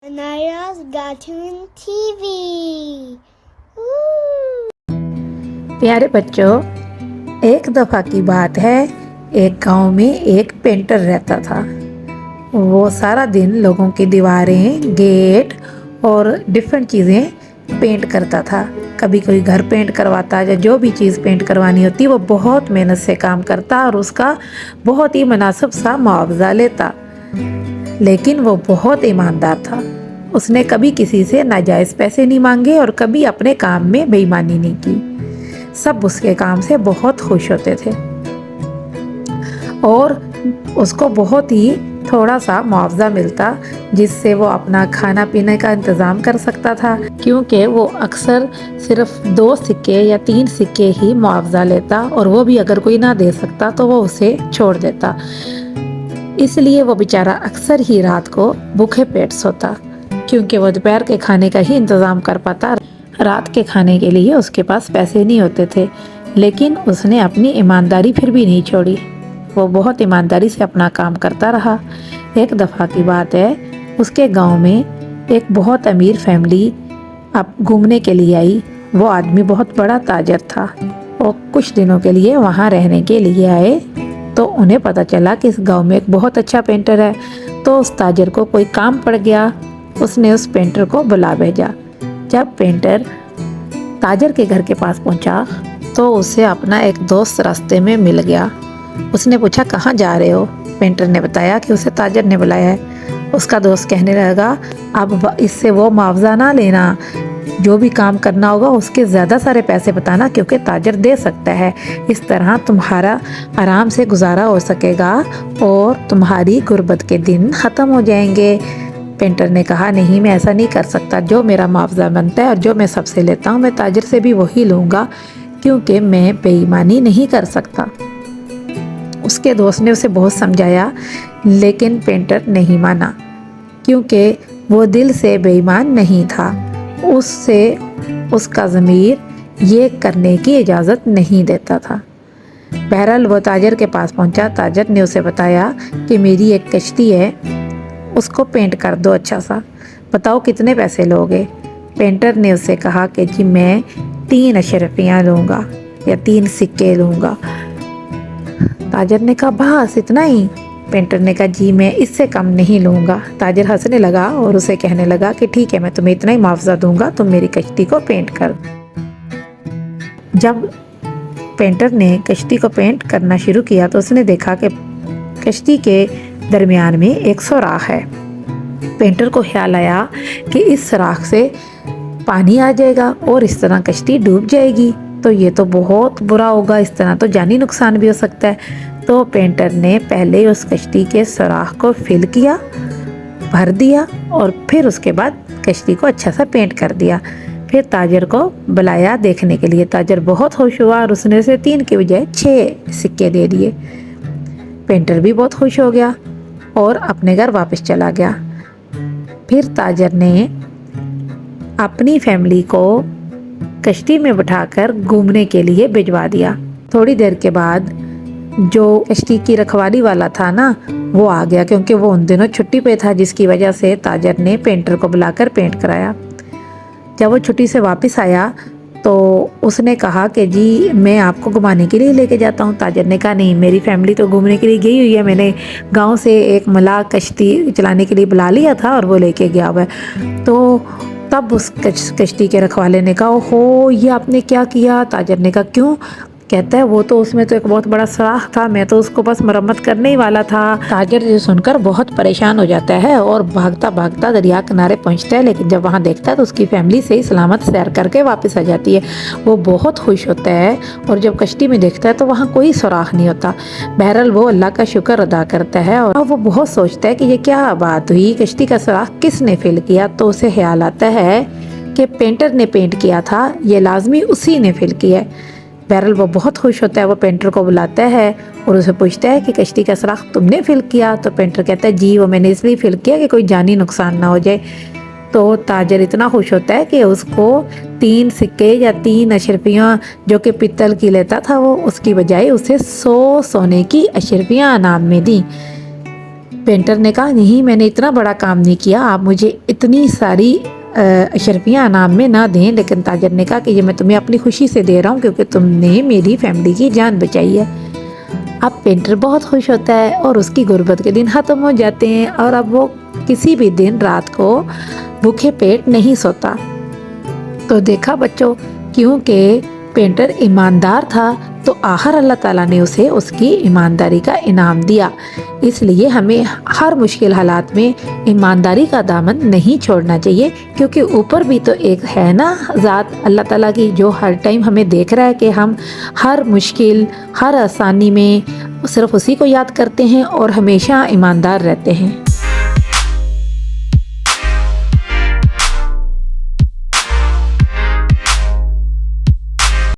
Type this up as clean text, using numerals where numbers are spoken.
Anaya's Cartoon TV. प्यारे बच्चों, एक दफ़ा की बात है। एक गांव में एक पेंटर रहता था। वो सारा दिन लोगों की दीवारें, गेट और डिफरेंट चीज़ें पेंट करता था। कभी कोई घर पेंट करवाता या जो भी चीज़ पेंट करवानी होती वो बहुत मेहनत से काम करता और उसका बहुत ही मुनासिब सा मुआवजा लेता। लेकिन वो बहुत ईमानदार था। उसने कभी किसी से नाजायज़ पैसे नहीं मांगे और कभी अपने काम में बेईमानी नहीं की। सब उसके काम से बहुत खुश होते थे और उसको बहुत ही थोड़ा सा मुआवजा मिलता, जिससे वो अपना खाना पीने का इंतज़ाम कर सकता था, क्योंकि वो अक्सर सिर्फ 2 सिक्के या 3 सिक्के ही मुआवजा लेता और वो भी अगर कोई ना दे सकता तो वो उसे छोड़ देता। इसलिए वो बेचारा अक्सर ही रात को भूखे पेट सोता, क्योंकि वो दोपहर के खाने का ही इंतज़ाम कर पाता। रात के खाने के लिए उसके पास पैसे नहीं होते थे, लेकिन उसने अपनी ईमानदारी फिर भी नहीं छोड़ी। वो बहुत ईमानदारी से अपना काम करता रहा। एक दफ़ा की बात है, उसके गांव में एक बहुत अमीर फैमिली अब घूमने के लिए आई। वो आदमी बहुत बड़ा ताजर था और कुछ दिनों के लिए वहाँ रहने के लिए आए। तो उन्हें पता चला कि इस गांव में एक बहुत अच्छा पेंटर है। तो उस ताजर को कोई काम पड़ गया। उसने उस पेंटर को बुला भेजा। जब पेंटर ताजर के घर के पास पहुंचा तो उसे अपना एक दोस्त रास्ते में मिल गया। उसने पूछा, कहाँ जा रहे हो? पेंटर ने बताया कि उसे ताजर ने बुलाया है। उसका दोस्त कहने लगा, अब इससे वो मुआवजा ना लेना, जो भी काम करना होगा उसके ज़्यादा सारे पैसे बताना, क्योंकि ताजर दे सकता है। इस तरह तुम्हारा आराम से गुजारा हो सकेगा और तुम्हारी गुर्बत के दिन ख़त्म हो जाएंगे। पेंटर ने कहा, नहीं, मैं ऐसा नहीं कर सकता। जो मेरा मुआवजा बनता है और जो मैं सबसे लेता हूँ मैं ताजर से भी वही लूँगा, क्योंकि मैं बेईमानी नहीं कर सकता। उसके दोस्त ने उसे बहुत समझाया, लेकिन पेंटर नहीं माना, क्योंकि वो दिल से बेईमान नहीं था। उससे उसका ज़मीर ये करने की इजाज़त नहीं देता था। बहरहाल वो ताजर के पास पहुंचा। ताजर ने उसे बताया कि मेरी एक कश्ती है, उसको पेंट कर दो अच्छा सा, बताओ कितने पैसे लोगे? पेंटर ने उससे कहा कि जी मैं 3 अशरफियाँ लूँगा या 3 सिक्के लूँगा। ताजर ने कहा, बस इतना ही? पेंटर ने कहा, जी मैं इससे कम नहीं लूँगा। ताजर हंसने लगा और उसे कहने लगा कि ठीक है, मैं तुम्हें इतना ही मुआवजा दूंगा, तुम मेरी कश्ती को पेंट कर। जब पेंटर ने कश्ती को पेंट करना शुरू किया तो उसने देखा कि कश्ती के दरमियान में एक सुराख है। पेंटर को ख्याल आया कि इस सुराख से पानी आ जाएगा और इस तरह कश्ती डूब जाएगी, तो ये तो बहुत बुरा होगा, इस तरह तो जानी नुकसान भी हो सकता है। तो पेंटर ने पहले उस कश्ती के सुराख को फिल किया, भर दिया और फिर उसके बाद कश्ती को अच्छा सा पेंट कर दिया। फिर ताजर को बुलाया देखने के लिए। ताजर बहुत खुश हुआ और उसने उसे 3 के बजाय 6 सिक्के दे दिए। पेंटर भी बहुत खुश हो गया और अपने घर वापस चला गया। फिर ताजर ने अपनी फैमिली को कश्ती में बिठाकर घूमने के लिए भिजवा दिया। थोड़ी देर के बाद जो कश्ती की रखवाली वाला था ना, वो आ गया, क्योंकि वो उन दिनों छुट्टी पे था, जिसकी वजह से ताजर ने पेंटर को बुलाकर पेंट कराया। जब वो छुट्टी से वापस आया तो उसने कहा कि जी मैं आपको घुमाने के लिए लेके जाता हूँ। ताजर ने कहा, नहीं, मेरी फैमिली तो घूमने के लिए गई हुई है, मैंने गांव से एक मलाह कश्ती चलाने के लिए बुला लिया था और वो लेके गया हुआ है। तो तब उस कश्ती के रखवाले ने कहा, ओहो, ये आपने क्या किया? ताजर ने कहा, क्यों? कहता है, वो तो उसमें तो एक बहुत बड़ा सुराख था, मैं तो उसको बस मरम्मत करने ही वाला था। ताजर ये सुनकर बहुत परेशान हो जाता है और भागता भागता दरिया किनारे पहुंचता है, लेकिन जब वहां देखता है तो उसकी फैमिली से ही सलामत सैर करके वापस आ जाती है। वो बहुत खुश होता है और जब कश्ती में देखता है तो वहाँ कोई सुराख नहीं होता। बहरहाल वो अल्लाह का शुक्र अदा करता है और वो बहुत सोचता है कि ये क्या बात हुई, कश्ती का सुराख किसने फिल किया? तो उसे ख्याल आता है कि पेंटर ने पेंट किया था, ये लाजमी उसी ने फिल किया है। बहरहाल वो बहुत खुश होता है। वो पेंटर को बुलाता है और उसे पूछता है कि कश्ती का सुराख तुमने फिल किया? तो पेंटर कहता है, जी वो मैंने इसलिए फिल किया कि कोई जानी नुकसान ना हो जाए। तो ताजर इतना खुश होता है कि उसको 3 सिक्के या 3 अशरफियाँ जो कि पित्तल की लेता था, वो उसकी बजाय उसे 100 सोने की अशरफियाँ इनाम में दी। پینٹر نے کہا نہیں میں نے اتنا بڑا کام نہیں کیا، آپ مجھے اتنی ساری اشرفیاں انعام میں نہ دیں، لیکن تاجر نے کہا کہ یہ میں تمہیں اپنی خوشی سے دے رہا ہوں کیونکہ تم نے میری فیملی کی جان بچائی ہے۔ اب پینٹر بہت خوش ہوتا ہے اور اس کی غربت کے دن ختم ہو جاتے ہیں اور اب وہ کسی بھی دن رات کو بھوکے پیٹ نہیں سوتا۔ تو دیکھا بچوں، کیونکہ پینٹر ایماندار تھا تو آخر اللہ تعالیٰ نے اسے اس کی ایمانداری کا انعام دیا۔ اس لیے ہمیں ہر مشکل حالات میں ایمانداری کا دامن نہیں چھوڑنا چاہیے، کیونکہ اوپر بھی تو ایک ہے نا ذات اللہ تعالیٰ کی جو ہر ٹائم ہمیں دیکھ رہا ہے کہ ہم ہر مشکل ہر آسانی میں صرف اسی کو یاد کرتے ہیں اور ہمیشہ ایماندار رہتے ہیں۔